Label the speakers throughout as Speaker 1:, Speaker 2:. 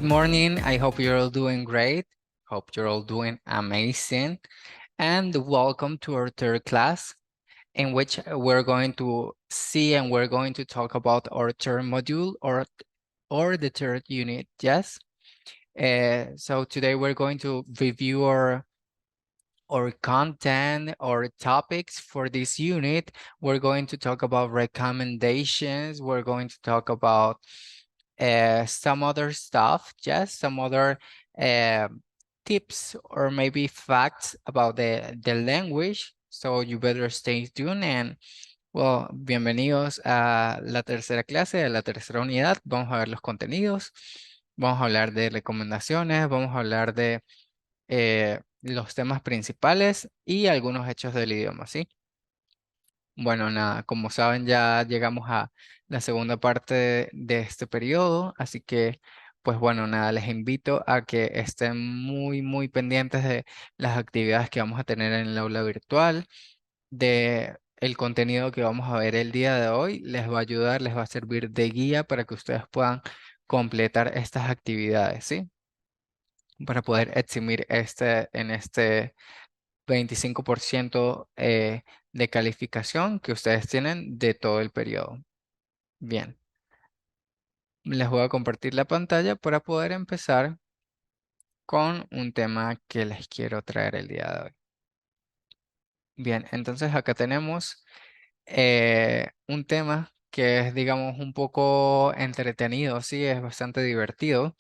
Speaker 1: Good morning. I hope you're all doing great. Hope you're all doing amazing. And welcome to our third class, in which we're going to see and we're going to talk about our third module or the third unit. Yes. So today we're going to review our content or topics for this unit. We're going to talk about recommendations. We're going to talk about some other stuff, just some other uh, tips or maybe facts about the language. So you better stay tuned and well, bienvenidos a la tercera clase, a la tercera unidad. Vamos a ver los contenidos, vamos a hablar de recomendaciones, vamos a hablar de los temas principales y algunos hechos del idioma, ¿sí? Bueno, nada, como saben, ya llegamos a la segunda parte de este periodo, así que, pues bueno, nada, les invito a que estén muy pendientes de las actividades que vamos a tener en el aula virtual, de el contenido que vamos a ver el día de hoy, les va a ayudar, les va a servir de guía para que ustedes puedan completar estas actividades, ¿sí? Para poder eximir en este 25% de calificación que ustedes tienen de todo el periodo. Bien, les voy a compartir la pantalla para poder empezar con un tema que les quiero traer el día de hoy. Bien, entonces acá tenemos un tema que es, digamos, un poco entretenido, sí, es bastante divertido.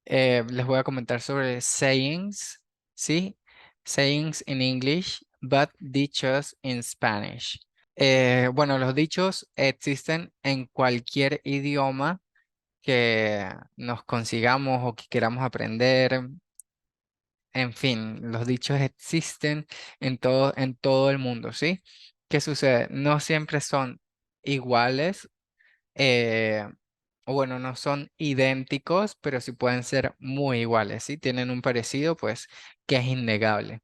Speaker 1: Les voy a comentar sobre sayings, ¿sí? Sayings in English, but dichos in Spanish. Bueno, los dichos existen en cualquier idioma que nos consigamos o que queramos aprender. En fin, los dichos existen en todo el mundo, ¿sí? ¿Qué sucede? No siempre son iguales, eh, o bueno, no son idénticos, pero sí pueden ser muy iguales, ¿sí? Tienen un parecido, pues, que es innegable.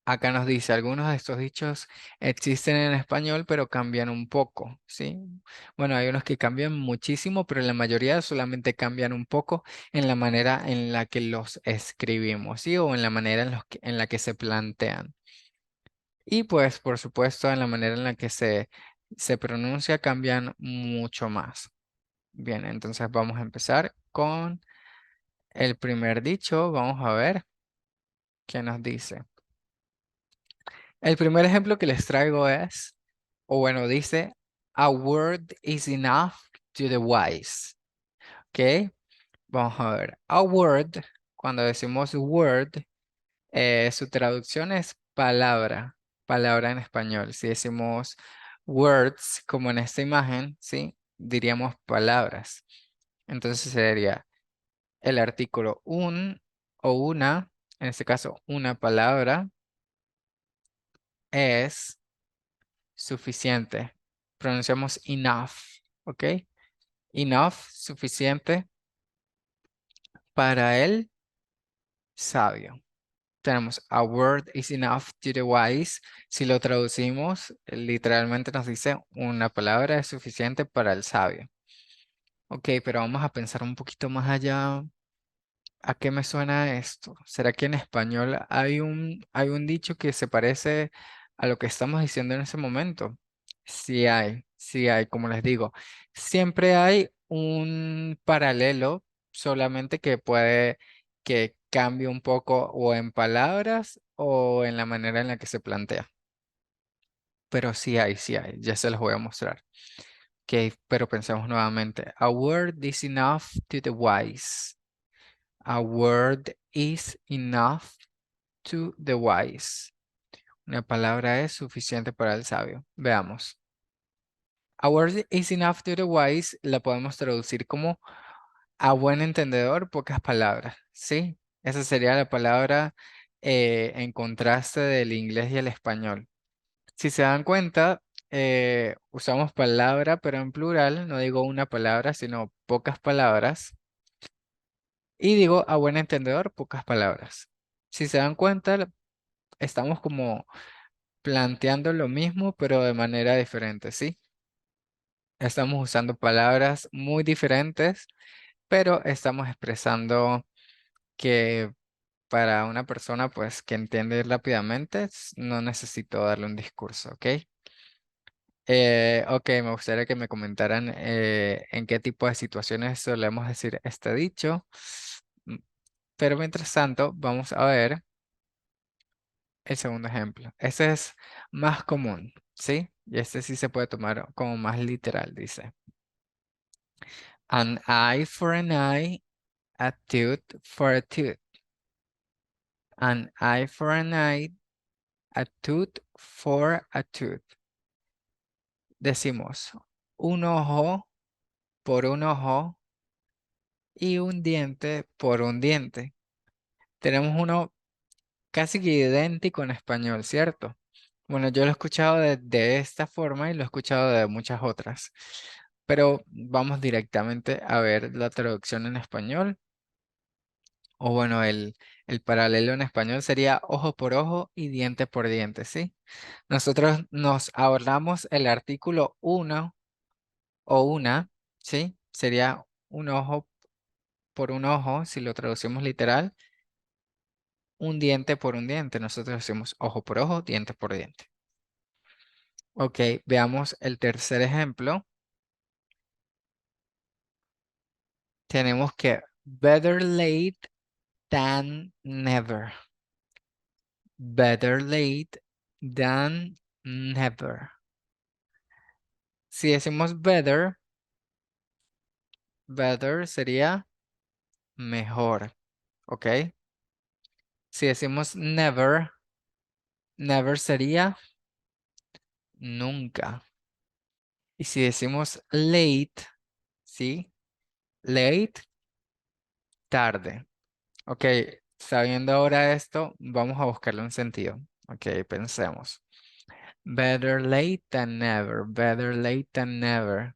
Speaker 1: Acá nos dice, algunos de estos dichos existen en español, pero cambian un poco, ¿sí? Bueno, hay unos que cambian muchísimo, pero la mayoría solamente cambian un poco en la manera en la que los escribimos, ¿sí? O en la manera en la que se plantean. Y pues, por supuesto, en la manera en la que se pronuncia cambian mucho más. Bien, entonces vamos a empezar con el primer dicho. Vamos a ver qué nos dice. El primer ejemplo que les traigo es, o bueno, dice, a word is enough to the wise. ¿Ok? Vamos a ver. A word, cuando decimos word, su traducción es palabra, palabra en español. Si decimos words, como en esta imagen, ¿sí? Diríamos palabras. Entonces sería el artículo un o una, en este caso una palabra, es suficiente. Pronunciamos enough, ¿ok? Enough, suficiente para el sabio. Tenemos a word is enough to the wise. Si lo traducimos, literalmente nos dice una palabra es suficiente para el sabio. Ok, pero vamos a pensar un poquito más allá. ¿A qué me suena esto? ¿Será que en español hay un dicho que se parece a lo que estamos diciendo en ese momento? Sí hay, como les digo. Siempre hay un paralelo, solamente que puede que cambie un poco o en palabras o en la manera en la que se plantea. Pero sí hay, ya se los voy a mostrar. Ok, pero pensemos nuevamente. A word is enough to the wise. A word is enough to the wise. Una palabra es suficiente para el sabio. Veamos. A word is enough to the wise la podemos traducir como a buen entendedor, pocas palabras. ¿Sí? Esa sería la palabra en contraste del inglés y el español. Si se dan cuenta, usamos palabra, pero en plural. No digo una palabra, sino pocas palabras. Y digo, a buen entendedor, pocas palabras. Si se dan cuenta, estamos como planteando lo mismo, pero de manera diferente, ¿sí? Estamos usando palabras muy diferentes pero estamos expresando que para una persona pues que entiende rápidamente, no necesito darle un discurso, ¿ok? Ok, me gustaría que me comentaran en qué tipo de situaciones solemos decir este dicho. Mm, Pero mientras tanto, vamos a ver el segundo ejemplo. Este es más común, ¿sí? Y este sí se puede tomar como más literal, dice. An eye for an eye, a tooth for a tooth. An eye for an eye, a tooth for a tooth. Decimos un ojo por un ojo y un diente por un diente. Tenemos uno casi que idéntico en español, ¿cierto? Bueno, yo lo he escuchado de esta forma y lo he escuchado de muchas otras. Pero vamos directamente a ver la traducción en español. O bueno, el paralelo en español sería ojo por ojo y diente por diente, ¿sí? Nosotros nos ahorramos el artículo uno o una, ¿sí? Sería un ojo por un ojo, si lo traducimos literal, un diente por un diente. Nosotros decimos ojo por ojo, diente por diente. Ok, veamos el tercer ejemplo. Tenemos que better late than never. Better late than never. Si decimos better, better sería mejor, ¿ok? Si decimos never, never sería nunca. Y si decimos late, ¿sí? Late, tarde. Ok, sabiendo ahora esto, vamos a buscarle un sentido. Ok, pensemos. Better late than never, better late than never.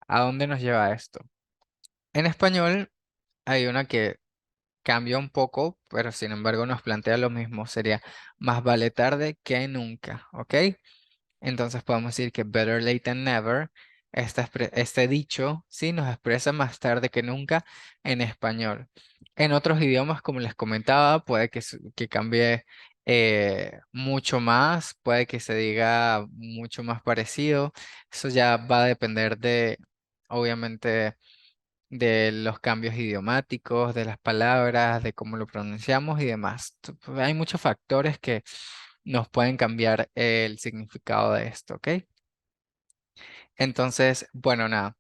Speaker 1: ¿A dónde nos lleva esto? En español hay una que cambia un poco, pero sin embargo nos plantea lo mismo. Sería más vale tarde que nunca, ¿ok? Entonces podemos decir que better late than never, este dicho, sí, nos expresa más tarde que nunca en español. En otros idiomas, como les comentaba, puede que cambie mucho más, puede que se diga mucho más parecido. Eso ya va a depender de, obviamente, de los cambios idiomáticos, de las palabras, de cómo lo pronunciamos y demás. Hay muchos factores que nos pueden cambiar el significado de esto, ¿ok? Entonces, bueno, nada,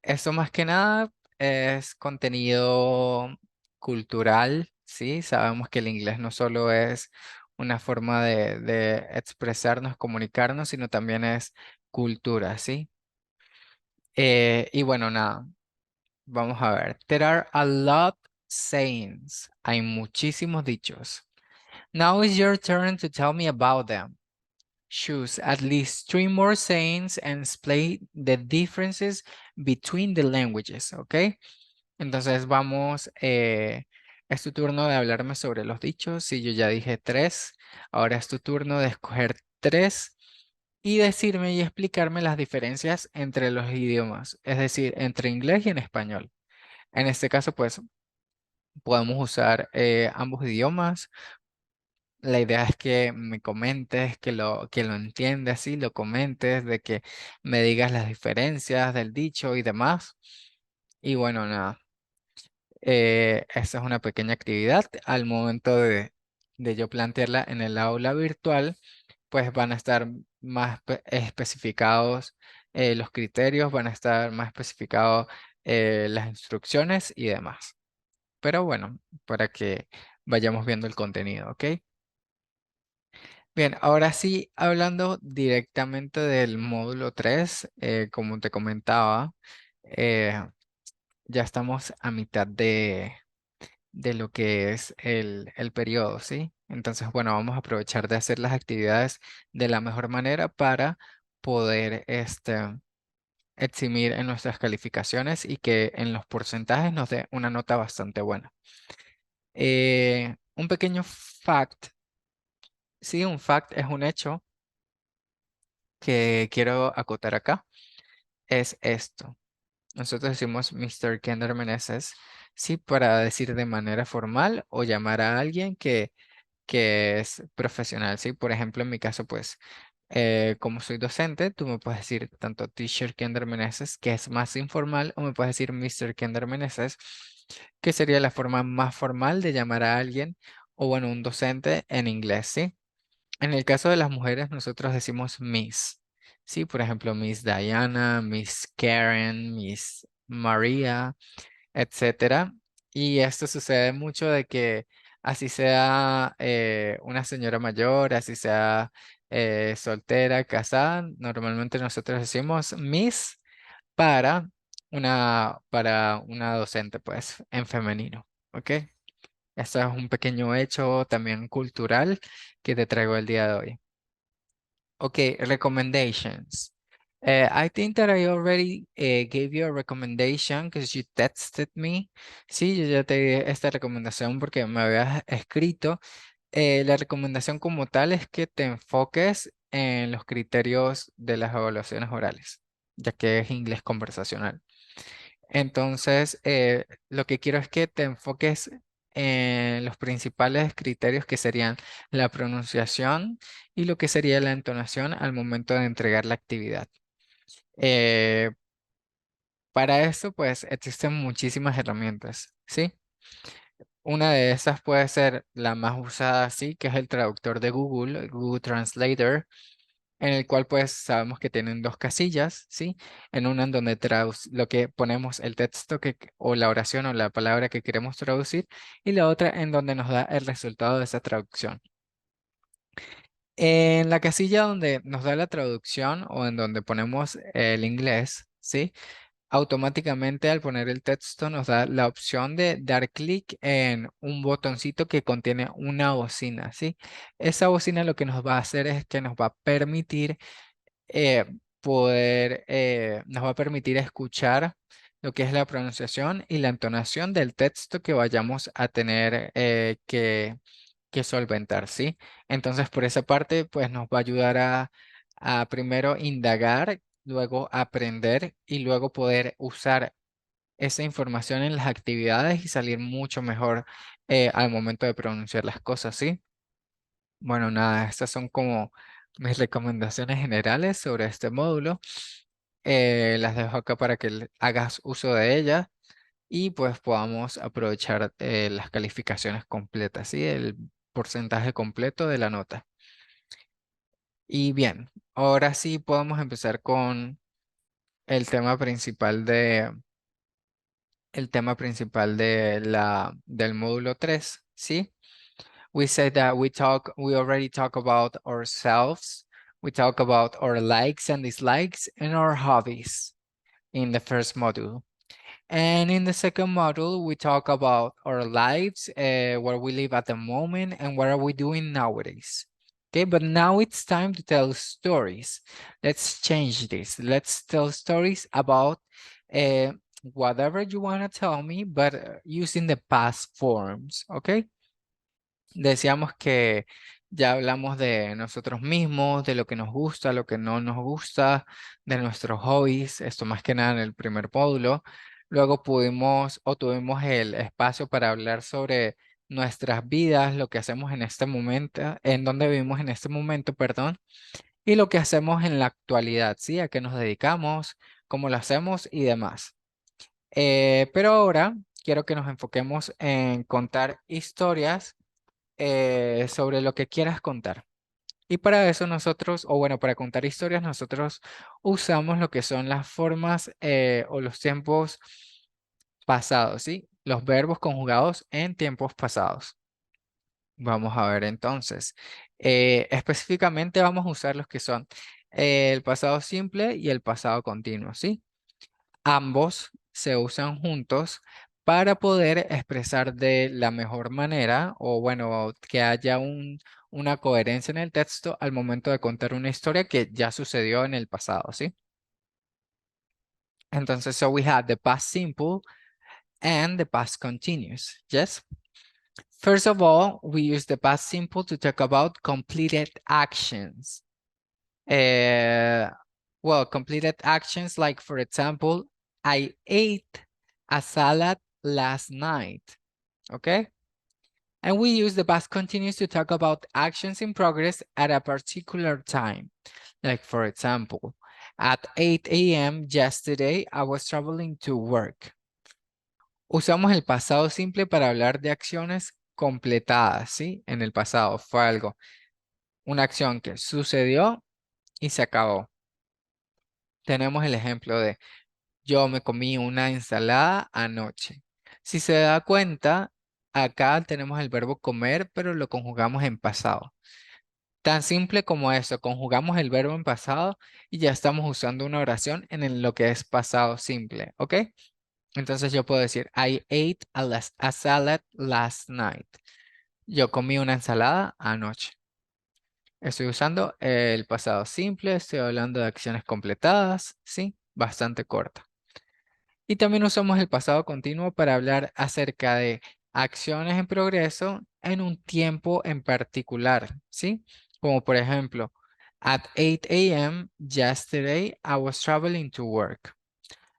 Speaker 1: esto más que nada es contenido cultural, ¿sí? Sabemos que el inglés no solo es una forma de expresarnos, comunicarnos, sino también es cultura, ¿sí? Y bueno, nada. Vamos a ver. There are a lot sayings. Hay muchísimos dichos. Now is your turn to tell me about them. Choose at least three more sayings and explain the differences between the languages, ¿ok? Entonces vamos, es tu turno de hablarme sobre los dichos. Si yo ya dije tres, ahora es tu turno de escoger tres y decirme y explicarme las diferencias entre los idiomas, es decir, entre inglés y en español. En este caso, pues podemos usar ambos idiomas. La idea es que me comentes, que lo entiendas y lo comentes, de que me digas las diferencias del dicho y demás. Y bueno, nada, esta es una pequeña actividad. Al momento de yo plantearla en el aula virtual, pues van a estar más especificados los criterios, van a estar más especificados las instrucciones y demás. Pero bueno, para que vayamos viendo el contenido, ¿ok? Bien, ahora sí, hablando directamente del módulo 3, como te comentaba, eh, ya estamos a mitad de lo que es el periodo, ¿sí? Entonces, bueno, vamos a aprovechar de hacer las actividades de la mejor manera para poder eximir en nuestras calificaciones y que en los porcentajes nos dé una nota bastante buena. Un pequeño fact, sí, un fact es un hecho que quiero acotar acá, es esto. nosotros decimos Mr. Kender Meneses, sí, para decir de manera formal o llamar a alguien que es profesional, ¿sí? Por ejemplo, en mi caso, pues, como soy docente, tú me puedes decir tanto Teacher Kender Meneses, que es más informal, o me puedes decir Mr. Kender Meneses, que sería la forma más formal de llamar a alguien, o bueno, un docente en inglés, ¿sí? En el caso de las mujeres, nosotros decimos Miss, ¿sí? Por ejemplo, Miss Diana, Miss Karen, Miss María, etcétera. Y esto sucede mucho de que así sea una señora mayor, así sea soltera, casada, normalmente nosotros decimos Miss para para una docente, pues, en femenino, ¿ok? Esto es un pequeño hecho también cultural que te traigo el día de hoy. Okay, recommendations. I think that I already gave you a recommendation because you texted me. Sí, yo ya te di esta recomendación porque me habías escrito. La recomendación como tal es que te enfoques en los criterios de las evaluaciones orales, ya que es inglés conversacional. Entonces, lo que quiero es que te enfoques en los principales criterios que serían la pronunciación y lo que sería la entonación al momento de entregar la actividad. Eh, para eso, pues, existen muchísimas herramientas, ¿sí? Una de esas puede ser la más usada, sí, que es el traductor de Google, el Google Translator, en el cual pues sabemos que tienen dos casillas, ¿sí? En una en donde lo que ponemos el texto o la oración o la palabra que queremos traducir y la otra en donde nos da el resultado de esa traducción. En la casilla donde nos da la traducción o en donde ponemos el inglés, ¿sí? Automáticamente al poner el texto nos da la opción de dar clic en un botoncito que contiene una bocina, ¿sí? Esa bocina lo que nos va a hacer es que nos va a permitir eh, nos va a permitir escuchar lo que es la pronunciación y la entonación del texto que vayamos a tener que solventar, ¿sí? Entonces, por esa parte, pues nos va a ayudar a primero indagar, luego aprender y luego poder usar esa información en las actividades y salir mucho mejor al momento de pronunciar las cosas, ¿sí? Bueno, nada, estas son como mis recomendaciones generales sobre este módulo. Las dejo acá para que hagas uso de ellas y pues podamos aprovechar las calificaciones completas, ¿sí? El porcentaje completo de la nota. Y bien, ahora sí podemos empezar con el tema principal del módulo 3, ¿sí? We said that we already talk about ourselves. We talk about our likes and dislikes and our hobbies in the first module. And in the second module, we talk about our lives, where we live at the moment and what are we doing nowadays. Okay, but now it's time to tell stories. Let's change this. Let's tell stories about whatever you want to tell me, but using the past forms, okay? Decíamos que ya hablamos de nosotros mismos, de lo que nos gusta, lo que no nos gusta, de nuestros hobbies, esto más que nada en el primer módulo. Luego pudimos o tuvimos el espacio para hablar sobre nuestras vidas, lo que hacemos en este momento, en donde vivimos en este momento, perdón, y lo que hacemos en la actualidad, ¿sí? A qué nos dedicamos, cómo lo hacemos y demás. Pero ahora quiero que nos enfoquemos en contar historias sobre lo que quieras contar. Y para eso nosotros, o bueno, para contar historias, nosotros usamos lo que son las formas o los tiempos pasados, ¿sí? Los verbos conjugados en tiempos pasados. Vamos a ver entonces. Específicamente vamos a usar los que son el pasado simple y el pasado continuo, ¿sí? Ambos se usan juntos para poder expresar de la mejor manera o bueno, que haya una coherencia en el texto al momento de contar una historia que ya sucedió en el pasado, ¿sí? Entonces, so we have the past simple and the past continuous, yes? First of all, we use the past simple to talk about completed actions. Uh, well, completed actions like, for example, I ate a salad last night. Okay? And we use the past continuous to talk about actions in progress at a particular time. Like, for example, at 8 a.m. yesterday, I was traveling to work. Usamos el pasado simple para hablar de acciones completadas, ¿sí? En el pasado fue algo, una acción que sucedió y se acabó. Tenemos el ejemplo de yo me comí una ensalada anoche. Si se da cuenta, acá tenemos el verbo comer, pero lo conjugamos en pasado. Tan simple como eso, conjugamos el verbo en pasado y ya estamos usando una oración lo que es pasado simple, ¿ok? Entonces yo puedo decir, I ate a salad last night. Yo comí una ensalada anoche. Estoy usando el pasado simple, estoy hablando de acciones completadas, ¿sí? Bastante corta. Y también usamos el pasado continuo para hablar acerca de acciones en progreso en un tiempo en particular, ¿sí? Como por ejemplo, at 8 a.m. yesterday, I was traveling to work.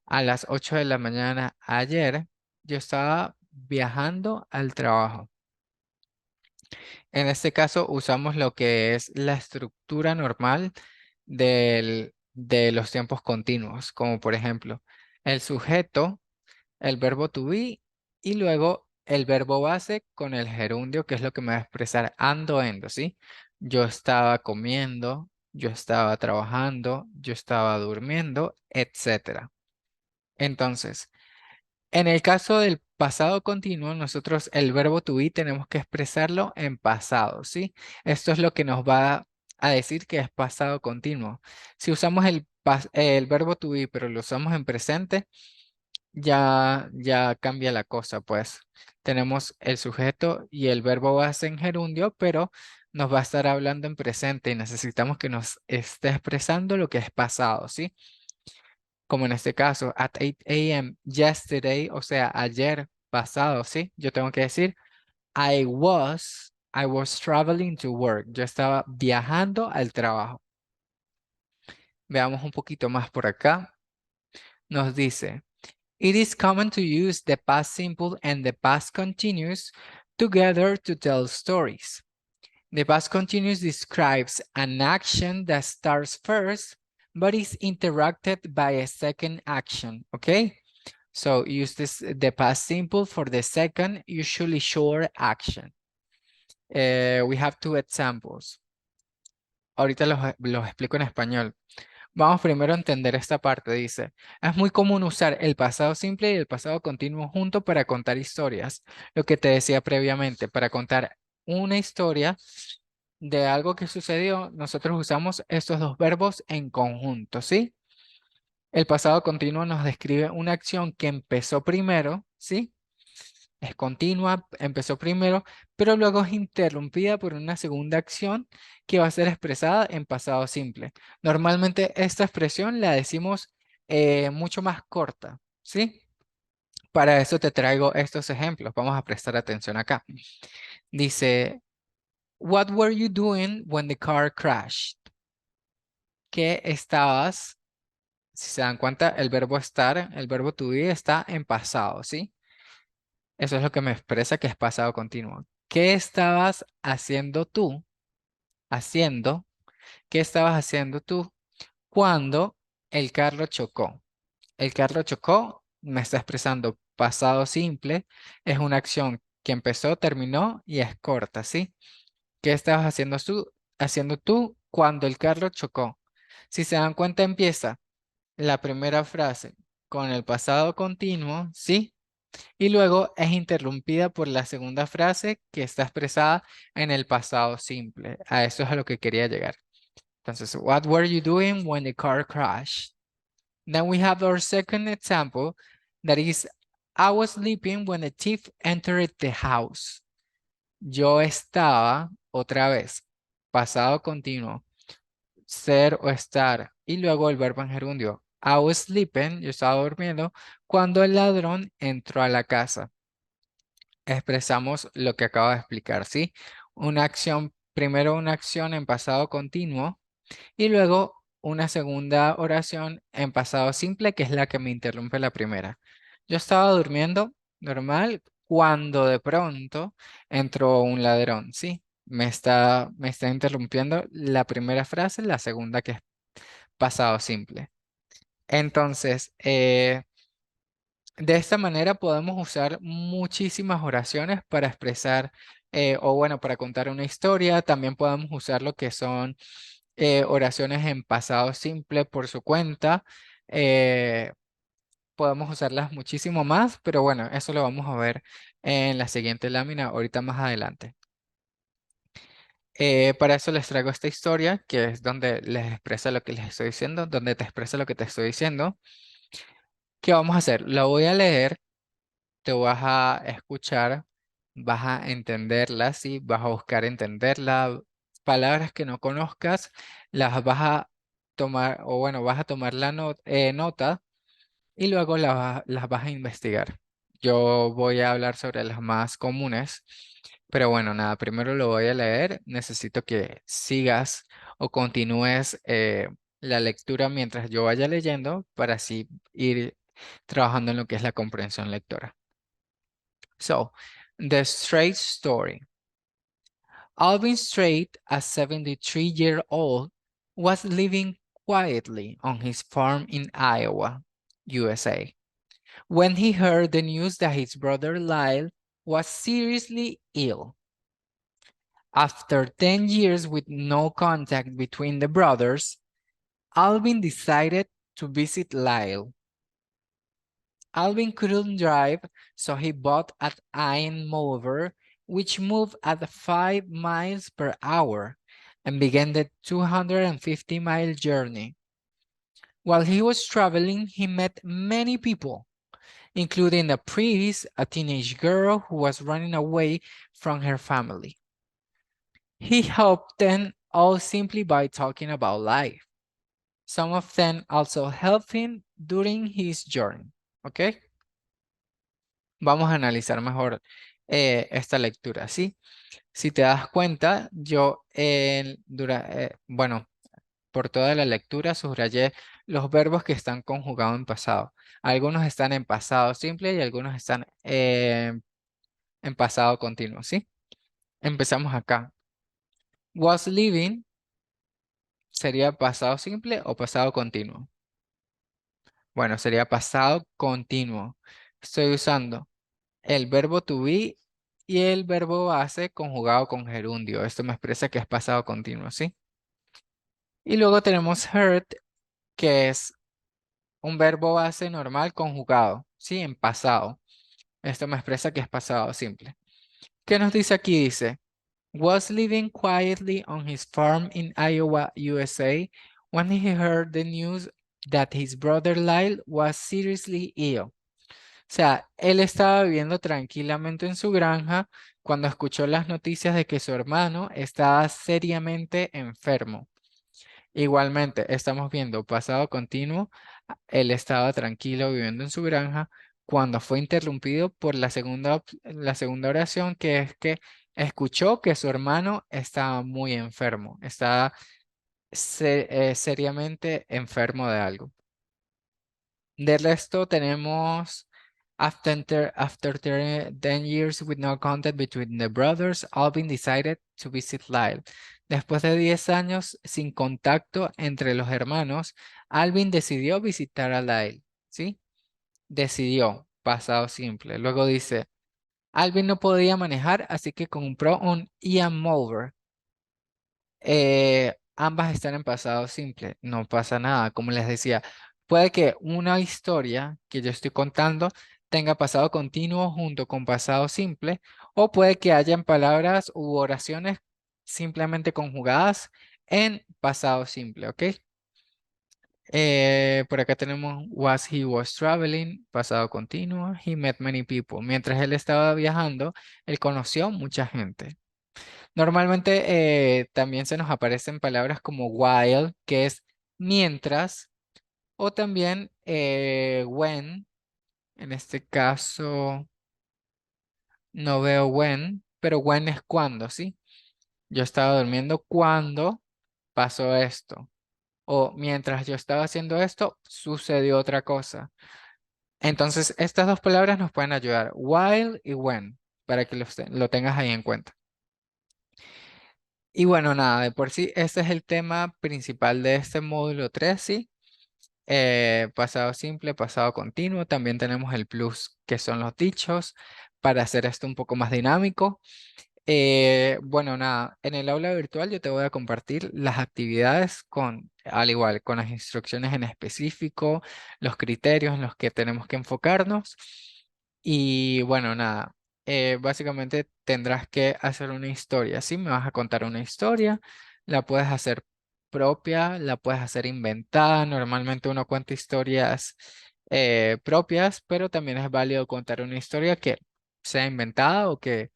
Speaker 1: A las 8 de la mañana ayer, yo estaba viajando al trabajo. En este caso, usamos lo que es la estructura normal de los tiempos continuos, como por ejemplo, el sujeto, el verbo to be y luego el verbo base con el gerundio, que es lo que me va a expresar ando, endo, ¿sí? Yo estaba comiendo, yo estaba trabajando, yo estaba durmiendo, etcétera. Entonces, en el caso del pasado continuo, nosotros el verbo to be tenemos que expresarlo en pasado, ¿sí? Esto es lo que nos va a decir que es pasado continuo. Si usamos el verbo to be, pero lo usamos en presente, ya cambia la cosa, pues. Tenemos el sujeto y el verbo base en gerundio, pero nos va a estar hablando en presente y necesitamos que nos esté expresando lo que es pasado, ¿sí? Como en este caso, at 8 a.m. yesterday, o sea, ayer pasado, ¿sí? Yo tengo que decir, I was traveling to work. Yo estaba viajando al trabajo. Veamos un poquito más por acá. Nos dice, it is common to use the past simple and the past continuous together to tell stories. The past continuous describes an action that starts first, but is interrupted by a second action, okay? So use the past simple for the second, usually short action. We have two examples. Ahorita los explico en español. Vamos primero a entender esta parte. Dice, es muy común usar el pasado simple y el pasado continuo junto para contar historias. Lo que te decía previamente, para contar una historia de algo que sucedió, nosotros usamos estos dos verbos en conjunto, ¿sí? El pasado continuo nos describe una acción que empezó primero, ¿sí? Es continua, empezó primero, pero luego es interrumpida por una segunda acción que va a ser expresada en pasado simple. Normalmente esta expresión la decimos mucho más corta, ¿sí? Para eso te traigo estos ejemplos. Vamos a prestar atención acá. Dice, what were you doing when the car crashed? ¿Qué estabas? Si se dan cuenta, el verbo estar, el verbo to be está en pasado, ¿sí? Eso es lo que me expresa que es pasado continuo. ¿Qué estabas haciendo tú? Haciendo. ¿Qué estabas haciendo tú cuando el carro chocó? El carro chocó, me está expresando pasado simple. Es una acción que empezó, terminó y es corta, ¿sí? ¿Qué estabas haciendo tú cuando el carro chocó? Si se dan cuenta, empieza la primera frase con el pasado continuo, ¿sí? Y luego es interrumpida por la segunda frase que está expresada en el pasado simple. A eso es a lo que quería llegar. Entonces, what were you doing when the car crashed? Then we have our second example that is, I was sleeping when the thief entered the house. Yo estaba, otra vez, pasado continuo, ser o estar, y luego el verbo en gerundio. I was sleeping, yo estaba durmiendo, cuando el ladrón entró a la casa. Expresamos lo que acabo de explicar, ¿sí? Una acción, primero una acción en pasado continuo y luego una segunda oración en pasado simple, que es la que me interrumpe la primera. Yo estaba durmiendo normal cuando de pronto entró un ladrón, ¿sí? Me está interrumpiendo la primera frase, la segunda que es pasado simple. Entonces, de esta manera podemos usar muchísimas oraciones para expresar, o bueno, para contar una historia. También podemos usar lo que son oraciones en pasado simple por su cuenta. eh, Podemos usarlas muchísimo más, pero bueno, eso lo vamos a ver en la siguiente lámina, ahorita más adelante. Para eso les traigo esta historia, que es donde les expresa lo que les estoy diciendo, donde te expresa lo que te estoy diciendo. ¿Qué vamos a hacer? La voy a leer, te vas a escuchar, vas a entenderla, ¿sí? Vas a buscar entenderla. Palabras que no conozcas, las vas a tomar, o bueno, vas a tomar la nota y luego las vas a investigar. Yo voy a hablar sobre las más comunes, pero bueno, nada, primero lo voy a leer. Necesito que sigas o continúes la lectura mientras yo vaya leyendo para así ir trabajando en lo que es la comprensión lectora. So, the Straight Story. Alvin Strait, a 73-year-old, was living quietly on his farm in Iowa, USA, when he heard the news that his brother Lyle was seriously ill. After 10 years with no contact between the brothers, Alvin decided to visit Lyle. Alvin couldn't drive, so he bought an iron mower, which moved at 5 miles per hour, and began the 250-mile journey. While he was traveling, he met many people, including a priest, a teenage girl who was running away from her family. He helped them all simply by talking about life. Some of them also helped him during his journey. ¿Ok? Vamos a analizar mejor esta lectura, ¿sí? Si te das cuenta, yo, bueno, por toda la lectura subrayé los verbos que están conjugados en pasado. Algunos están en pasado simple y algunos están en pasado continuo, ¿sí? Empezamos acá. Was living sería pasado simple o pasado continuo. Bueno, sería pasado continuo. Estoy usando el verbo to be y el verbo base conjugado con gerundio. Esto me expresa que es pasado continuo, ¿sí? Y luego tenemos heard, que es un verbo base normal conjugado, ¿sí? En pasado. Esto me expresa que es pasado simple. ¿Qué nos dice aquí? Dice, was living quietly on his farm in Iowa, USA, when he heard the news that his brother Lyle was seriously ill. O sea, él estaba viviendo tranquilamente en su granja cuando escuchó las noticias de que su hermano estaba seriamente enfermo. Igualmente, estamos viendo pasado continuo. Él estaba tranquilo viviendo en su granja cuando fue interrumpido por la segunda oración, que es que escuchó que su hermano estaba muy enfermo, estaba seriamente enfermo de algo. De resto tenemos after 10 years with no contact between the brothers, Alvin decided to visit Lyle. Después de 10 años sin contacto entre los hermanos, Alvin decidió visitar a Lyle, ¿sí? Decidió, pasado simple. Luego dice, Alvin no podía manejar, así que compró un Ian Mower. Ambas están en pasado simple, no pasa nada. Como les decía, puede que una historia que yo estoy contando tenga pasado continuo junto con pasado simple, o puede que hayan palabras u oraciones simplemente conjugadas en pasado simple, ¿ok? Por acá tenemos was traveling, pasado continuo. He met many people. Mientras él estaba viajando, él conoció mucha gente. Normalmente también se nos aparecen palabras como while, que es mientras, o también when. En este caso no veo when, pero when es cuando, ¿sí? Yo estaba durmiendo cuando pasó esto. o mientras yo estaba haciendo esto, sucedió otra cosa. Entonces, estas dos palabras nos pueden ayudar, while y when, para que lo tengas ahí en cuenta. Y bueno, nada, de por sí, ese es el tema principal de este módulo 3, ¿sí? Pasado simple, pasado continuo. También tenemos el plus que son los dichos para hacer esto un poco más dinámico. Bueno, nada, en el aula virtual yo te voy a compartir las actividades al igual, con las instrucciones en específico, los criterios en los que tenemos que enfocarnos. Y bueno, nada, básicamente tendrás que hacer una historia, ¿sí? Me vas a contar una historia, la puedes hacer propia, la puedes hacer inventada. Normalmente uno cuenta historias propias, pero también es válido contar una historia que sea inventada o que,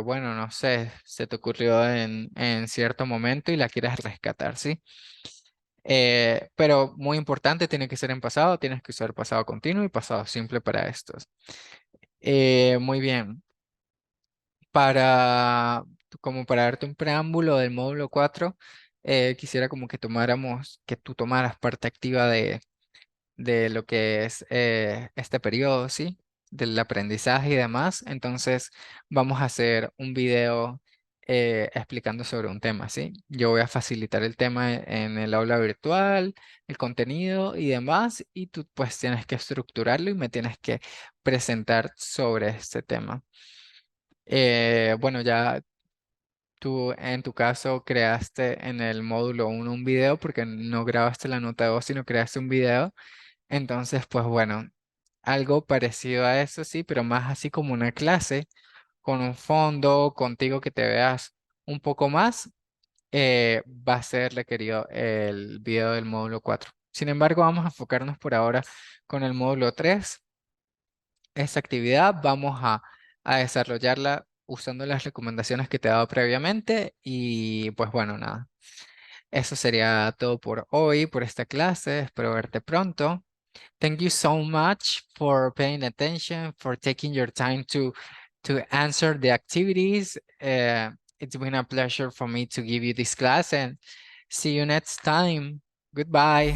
Speaker 1: bueno, no sé, se te ocurrió en cierto momento y la quieres rescatar, ¿sí? Pero muy importante, tiene que ser en pasado, tienes que usar pasado continuo y pasado simple para estos. Muy bien. Como para darte un preámbulo del módulo 4, quisiera como que tú tomaras parte activa de lo que es este periodo, ¿sí? Del aprendizaje y demás. Entonces, vamos a hacer un video explicando sobre un tema, ¿sí? Yo voy a facilitar el tema en el aula virtual, el contenido y demás, y tú pues tienes que estructurarlo y me tienes que presentar sobre este tema. Bueno, ya tú en tu caso creaste en el módulo 1 un video porque no grabaste la nota de voz, sino creaste un video. Entonces, pues bueno, algo parecido a eso, sí, pero más así como una clase, con un fondo, contigo que te veas un poco más, va a ser requerido el video del módulo 4. Sin embargo, vamos a enfocarnos por ahora con el módulo 3. Esta actividad vamos a desarrollarla usando las recomendaciones que te he dado previamente y pues bueno, nada. Eso sería todo por hoy, por esta clase. Espero verte pronto. Thank you so much for paying attention, for taking your time to answer the activities. It's been a pleasure for me to give you this class and see you next time. Goodbye.